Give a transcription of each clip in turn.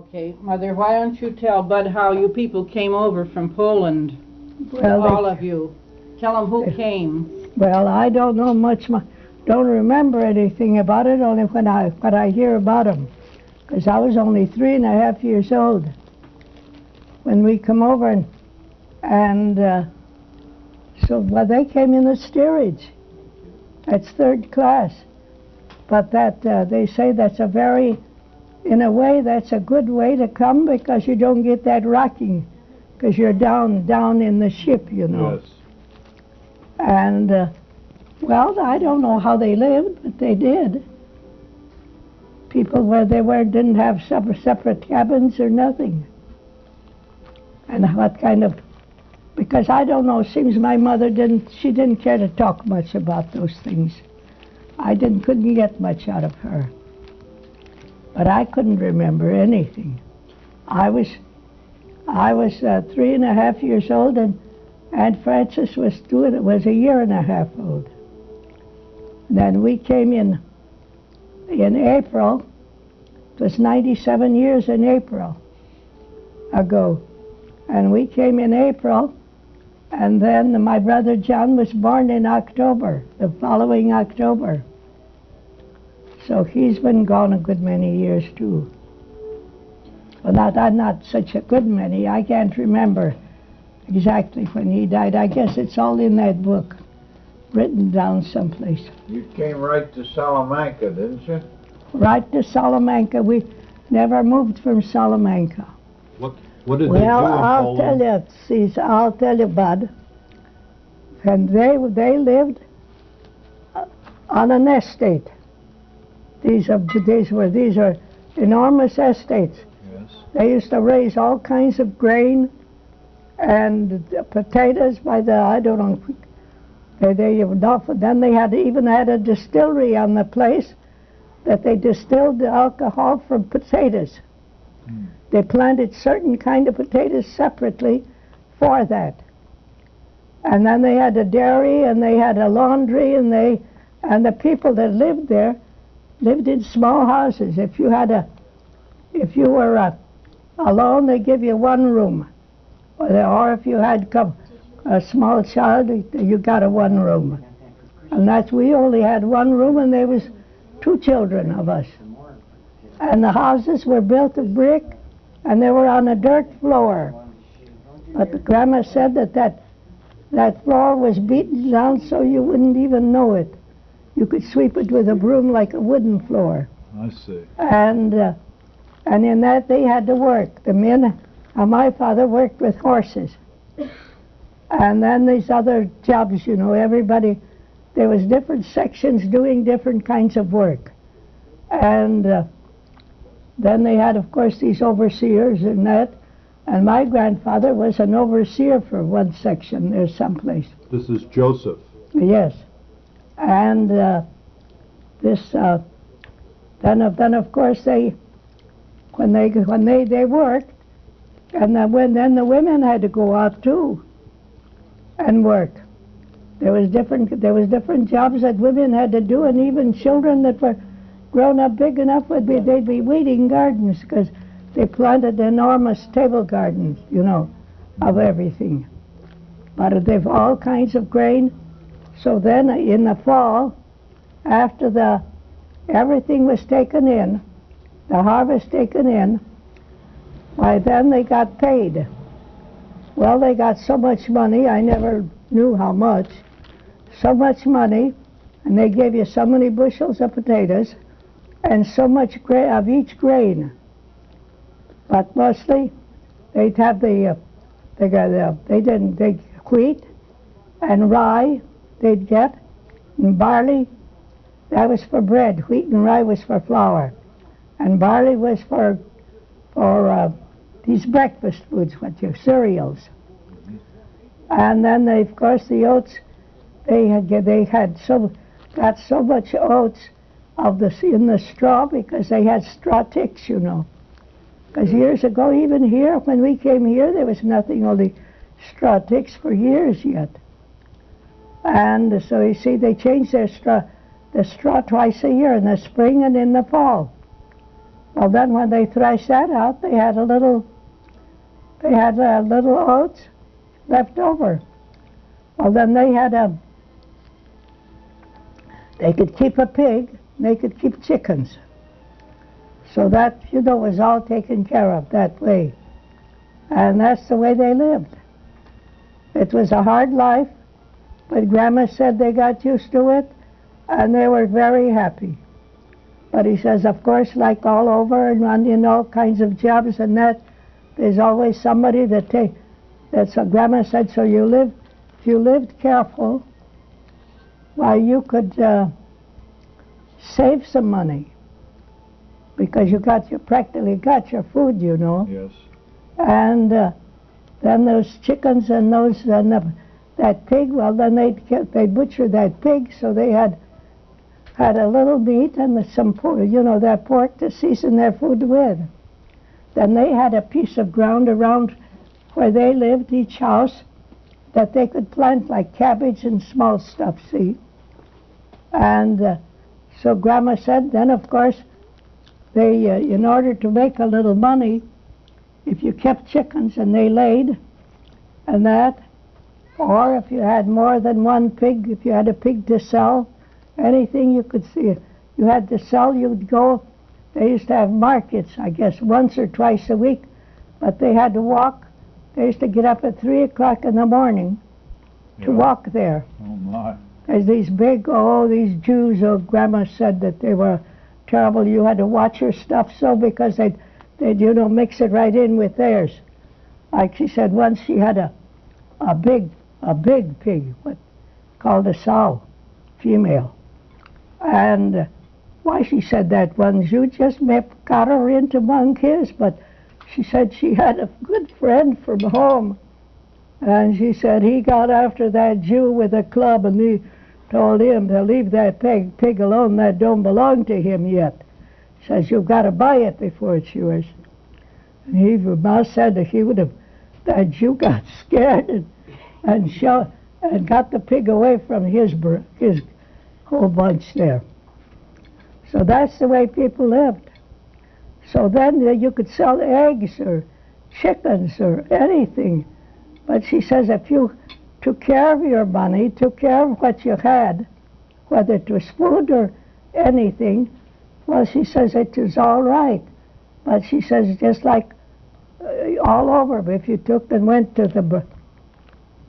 Okay, Mother, why don't you tell Bud how you people came over from Poland? Well, All of you. Tell them who came. Well, I don't know much, don't remember anything about it, only when I hear about them. Because I was only 3.5 years old when we come over, so they came in the steerage. That's third class. But they say that's in a way, that's a good way to come because you don't get that rocking, because you're down in the ship, you know. Yes. And, well, I don't know how they lived, but they did. People didn't have separate cabins or nothing. And what kind of, because I don't know, it seems my mother didn't care to talk much about those things. I couldn't get much out of her. But I couldn't remember anything. I was 3.5 years old, and Aunt Frances was 1.5 years old. Then we came in April. It was 97 years in April ago. And we came in April, and then my brother John was born in October, the following October. So he's been gone a good many years too. Well, not such a good many. I can't remember exactly when he died. I guess it's all in that book, written down someplace. You came right to Salamanca, didn't you? Right to Salamanca. We never moved from Salamanca. What did they do in Poland? I'll tell you, Bud. And they lived on an estate. These are enormous estates. Yes. They used to raise all kinds of grain and potatoes by the, I don't know, then they even had a distillery on the place that they distilled the alcohol from potatoes. Mm. They planted certain kind of potatoes separately for that. And then they had a dairy and they had a laundry, and the people that lived there lived in small houses. If you were alone, they give you one room, or if you had a small child, you got a one room. And we only had one room, and there was 2 children of us. And the houses were built of brick, and they were on a dirt floor. But the grandma said that floor was beaten down so you wouldn't even know it. You could sweep it with a broom like a wooden floor. I see. And in that they had to work. The men, my father worked with horses. And then these other jobs, you know, everybody, there was different sections doing different kinds of work. And then they had, of course, these overseers and that. And my grandfather was an overseer for one section there someplace. This is Joseph. Yes. And then of course when they worked, and then the women had to go out too and work. There was different jobs that women had to do, and even children that were grown up big enough they'd be weeding gardens, because they planted enormous table gardens, you know, of everything. But they've all kinds of grain. So then in the fall, after everything was taken in, the harvest taken in, why then they got paid. Well, they got so much money, I never knew how much, so much money, and they gave you so many bushels of potatoes and so much of each grain. But mostly they'd have wheat and rye they'd get, and barley, that was for bread. Wheat and rye was for flour, and barley was for these breakfast foods, cereals. And then of course the oats, they got so much oats in the straw, because they had straw ticks, you know. Because years ago, even here, when we came here, there was nothing, only straw ticks for years yet. And so you see, they changed the straw twice a year, in the spring and in the fall. Well, then when they threshed that out, they had little oats left over. Well, then they could keep a pig, and they could keep chickens. So that, was all taken care of that way. And that's the way they lived. It was a hard life, but Grandma said they got used to it, and they were very happy. But he says, of course, like all over and in all kinds of jobs and that, there's always somebody that's what Grandma said, so if you lived careful, why, you could save some money, because you practically got your food, Yes. And then those chickens and that pig, well, then they'd butcher that pig, so they had a little meat and some pork, that pork to season their food with. Then they had a piece of ground around where they lived, each house, that they could plant like cabbage and small stuff, see? And so Grandma said, then of course, they, in order to make a little money, if you kept chickens and they laid, and that, or if you had more than one pig, if you had a pig to sell, anything you could see, you had to sell, you'd go. They used to have markets, I guess, once or twice a week, but they had to walk. They used to get up at 3 o'clock in the morning to walk there. Oh, my. There's these these Jews, Grandma said that they were terrible. You had to watch your stuff because they'd mix it right in with theirs. Like she said, once she had a big pig, called a sow, female. And why, she said that one Jew just got her into among his, but she said she had a good friend from home. And she said he got after that Jew with a club, and he told him to leave that pig alone, that don't belong to him yet. Says, you've got to buy it before it's yours. And Ma said that that Jew got scared and got the pig away from his whole bunch there. So that's the way people lived. So then you could sell eggs or chickens or anything. But she says if you took care of your money, took care of what you had, whether it was food or anything, well, she says it was all right. But she says just like all over, if you took and went to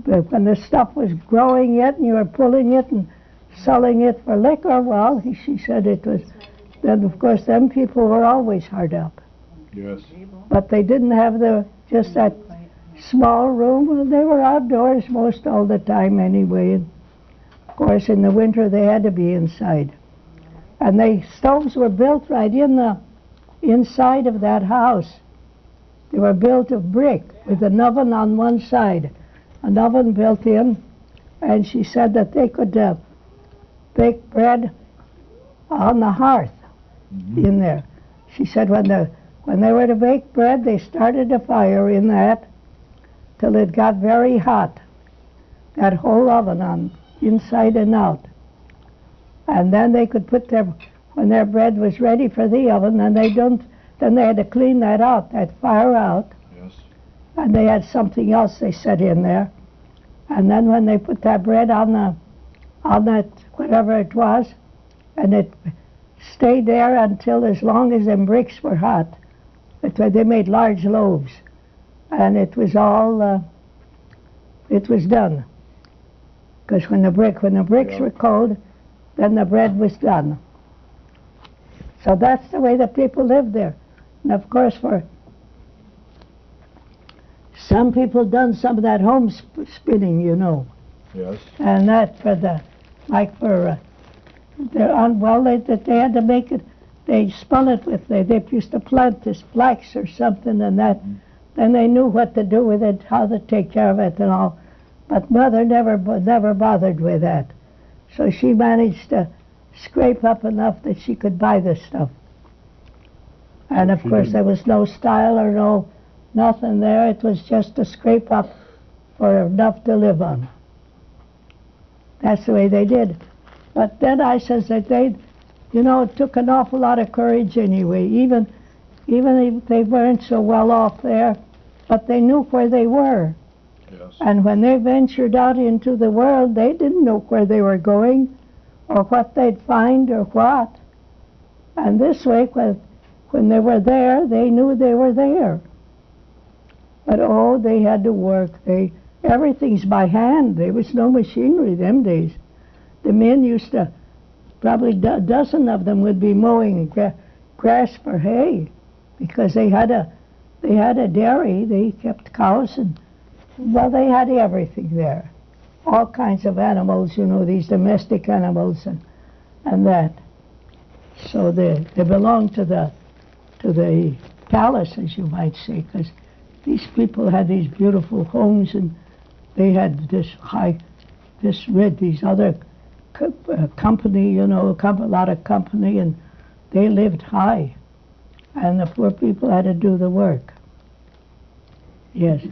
when the stuff was growing yet and you were pulling it and selling it for liquor, well, she said it was, then of course them people were always hard up. Yes. But they didn't have just that small room. Well, they were outdoors most all the time anyway. And of course in the winter they had to be inside. And the stoves were built right in the inside of that house. They were built of brick with an oven on one side, an oven built in, and she said that they could bake bread on the hearth in there. She said when they were to bake bread, they started a fire in that till it got very hot, that whole oven on, inside and out. And then they could when their bread was ready for the oven, then they had to clean that out, that fire out. Yes. And they had something else they set in there. And then when they put that bread on that, whatever it was, and it stayed there until as long as them bricks were hot. They made large loaves. And it was all, it was done. Because when the bricks were cold, then the bread was done. So that's the way the people lived there. And of course, for some people done some of that home spinning, Yes. And that for they had to make it, they spun it with, they used to plant this flax or something, and that, then they knew what to do with it, how to take care of it and all. But Mother never bothered with that. So she managed to scrape up enough that she could buy this stuff. And of course there was no style or nothing there. It was just to scrape up for enough to live on. That's the way they did. But then I says that it took an awful lot of courage anyway. Even even if they weren't so well off there, but they knew where they were. Yes. And when they ventured out into the world, they didn't know where they were going or what they'd find or what. And this way, when they were there, they knew they were there. But oh, they had to work. Everything's by hand. There was no machinery them days. The men used to, probably a dozen of them would be mowing grass for hay, because they had a dairy. They kept cows, and well, they had everything there. All kinds of animals, you know, these domestic animals and that. So they belonged to the palace, as you might say, because these people had these beautiful homes, and they had these other company, you know, a lot of company, and they lived high, and the poor people had to do the work. Yes.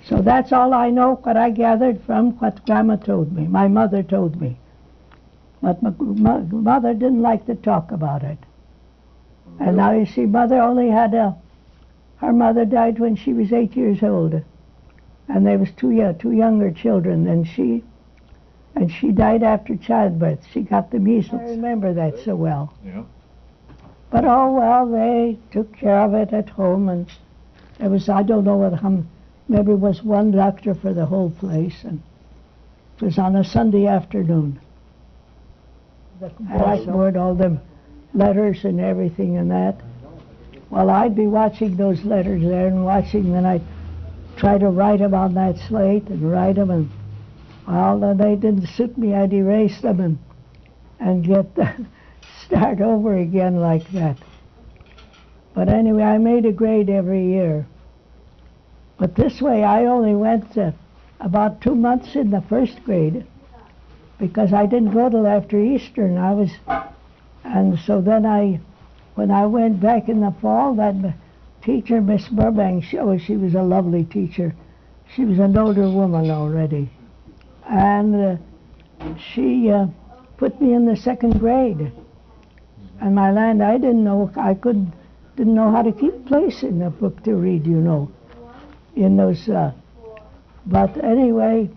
So that's all I know, what I gathered from what Grandma told me, my mother told me. But my mother didn't like to talk about it. And now, you see, Mother only had her mother died when she was 8 years old. And there was two younger children, and she died after childbirth. She got the measles. I remember that so well. Yeah. But oh well, they took care of it at home, and there was, I don't know maybe it was one doctor for the whole place, and it was on a Sunday afternoon. I ignored all them letters and everything and that. Well, I'd be watching those letters there and watching, then I'd try to write them on that slate and write them, and well, then they didn't suit me. I'd erase them and start over again like that. But anyway, I made a grade every year. But this way, I only went about 2 months in the first grade, because I didn't go till after Easter, and so then when I went back in the fall, that teacher, Miss Burbank, she was a lovely teacher. She was an older woman already, and she put me in the second grade. And my land, I didn't know how to keep place in the book to read, you know, in those. But anyway,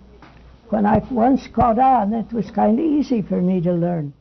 when I once caught on, it was kind of easy for me to learn.